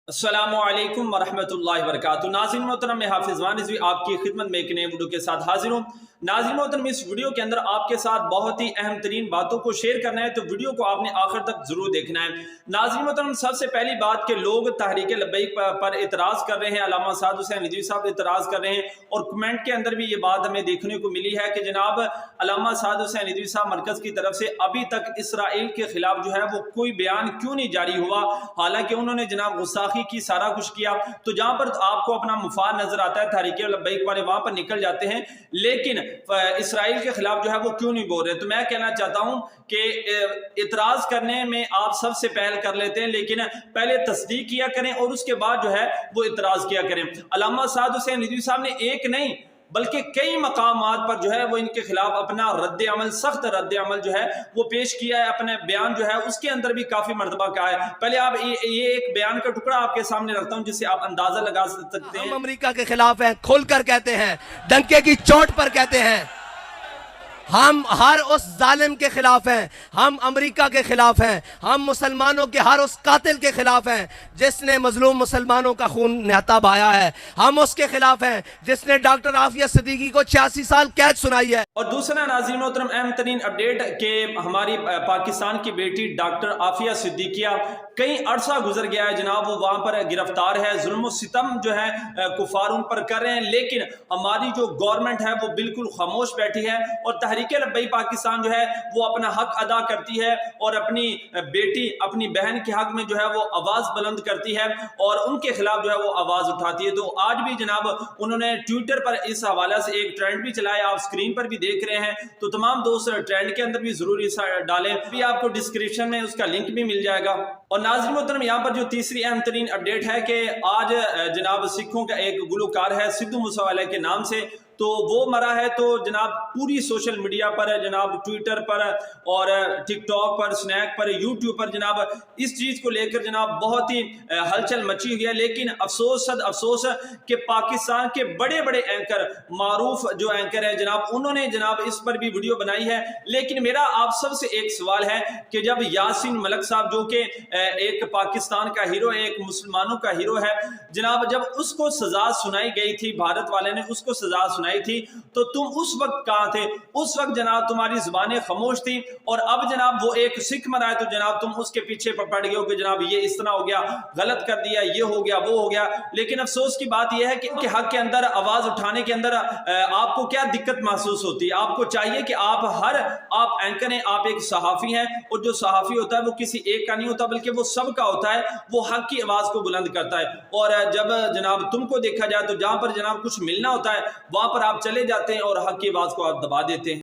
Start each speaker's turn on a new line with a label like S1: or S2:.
S1: अस्सलामुअलैकुम वरहमतुल्लाहि वबरकातुहू। नाज़रीन मोहतरम, मैं हाफिज़ वान रिज़वी आपकी खिदमत में एक नए वीडियो के साथ हाजिर हूँ। नाज़रीन मोहतरम, इस वीडियो के अंदर आपके साथ बहुत ही अहम तरीन बातों को शेयर करना है, तो वीडियो को आपने आखिर तक जरूर देखना है। नाज़रीन मोहतरम, सबसे पहली बात के लोग तहरीक लब्बैक पर इतराज़ कर रहे हैं, अल्लामा साद हुसैन रिज़वी साहब इतराज़ कर रहे हैं, और कमेंट के अंदर भी ये बात हमें देखने को मिली है कि जनाब अल्लामा साद हुसैन रिज़वी साहब मरकज़ की तरफ से अभी तक इसराइल के खिलाफ जो है वो कोई बयान क्यों नहीं जारी हुआ, हालांकि उन्होंने जनाब गुस्ताखी की, सारा कुछ किया। तो जहां पर आपको अपना मुफाद नजर आता है, तहरीक लब्बैक वाले वहां पर निकल जाते हैं, लेकिन इसराइल के खिलाफ जो है वो क्यों नहीं बोल रहे। तो मैं कहना चाहता हूं कि इतराज करने में आप सबसे पहल कर लेते हैं, लेकिन पहले तस्दीक किया करें और उसके बाद जो है वो इतराज किया करें। अल्लामा साद हुसैन रिज़वी साहब ने एक नहीं बल्कि कई मकामात पर जो है वो इनके खिलाफ अपना रद्द अमल, सख्त रद्द अमल जो है वो पेश किया है। अपने बयान जो है उसके अंदर भी काफी मर्तबा कहा है। पहले आप ये एक बयान का टुकड़ा आपके सामने रखता हूं जिससे आप अंदाजा लगा सकते हैं।
S2: हम अमेरिका के खिलाफ हैं, खोलकर कहते हैं, डंके की चोट पर कहते हैं। हम हर उस जालिम के खिलाफ हैं, हम अमेरिका के खिलाफ हैं, हम मुसलमानों के हर उस कातिल के खिलाफ हैं जिसने मजलूम मुसलमानों का खून नहता बहाया है। हम उसके खिलाफ हैं जिसने डॉक्टर आफिया सिद्दीकी को 86 साल कैद सुनाई है।
S1: और दूसरा नाज़रीन मोहतरम, अहम तरीन अपडेट के हमारी पाकिस्तान की बेटी डॉक्टर आफिया सिद्दीकिया कई अरसा गुजर गया है जनाब, वो वहां पर गिरफ्तार है, जुल्म सितम जो है कुफार उन पर कर रहे हैं, लेकिन हमारी जो गवर्नमेंट है वो बिल्कुल खामोश बैठी है। और तहरीक लब्बैक पाकिस्तान जो है वो अपना हक अदा करती है और अपनी बेटी, अपनी बहन के हक में जो है वो आवाज बुलंद करती है और उनके खिलाफ जो है वो आवाज उठाती है। तो आज भी जनाब उन्होंने ट्विटर पर इस हवाले से एक ट्रेंड भी चलाया, आप स्क्रीन पर भी देख रहे हैं। तो तमाम दोस्त ट्रेंड के अंदर भी जरूर डालें, भी आपको डिस्क्रिप्शन में उसका लिंक भी मिल जाएगा। और नाज़रीन मोहतरम, यहाँ पर जो तीसरी अहम तरीन अपडेट है कि आज जनाब सिखों का एक गुलकार है सिद्धू मूसेवाला के नाम से, तो वो मरा है। तो जनाब पूरी सोशल मीडिया पर, जनाब ट्विटर पर और टिकटॉक पर, स्नैक पर, यूट्यूब पर जनाब इस चीज़ को लेकर जनाब बहुत ही हलचल मची हुई है। लेकिन अफसोस, सद अफसोस कि पाकिस्तान के बड़े बड़े एंकर, मारूफ जो एंकर है जनाब, उन्होंने जनाब इस पर भी वीडियो बनाई है। लेकिन मेरा आप सबसे एक सवाल है कि जब यासीन मलिक साहब जो कि एक पाकिस्तान का हीरो है, एक मुसलमानों का हीरो है जनाब, जब उसको सजा सुनाई गई थी, भारत वाले ने उसको सजा सुनाई थी, तो तुम उस वक्त कहां थे? उस वक्त जनाब तुम्हारी जुबानें खामोश थी। और अब जनाब वो एक सिख मरा है तो जनाब तुम उसके पीछे पड़ गए हो कि जनाब ये इस तरह हो गया, गलत कर दिया, ये हो गया, वो हो गया। लेकिन अफसोस की बात यह है कि हक के अंदर आवाज उठाने के अंदर आपको क्या दिक्कत महसूस होती है? आपको चाहिए कि आप एंकर हैं, आप एक सहाफी हैं, और जो सहाफी होता है वो किसी एक का नहीं होता बल्कि वो सबका होता है, वो हक की आवाज को बुलंद करता है। और जब जनाब तुमको देखा जाए तो जहां पर जनाब कुछ मिलना होता है वहां पर आप चले जाते हैं और हक की आवाज को आप दबा देते हैं।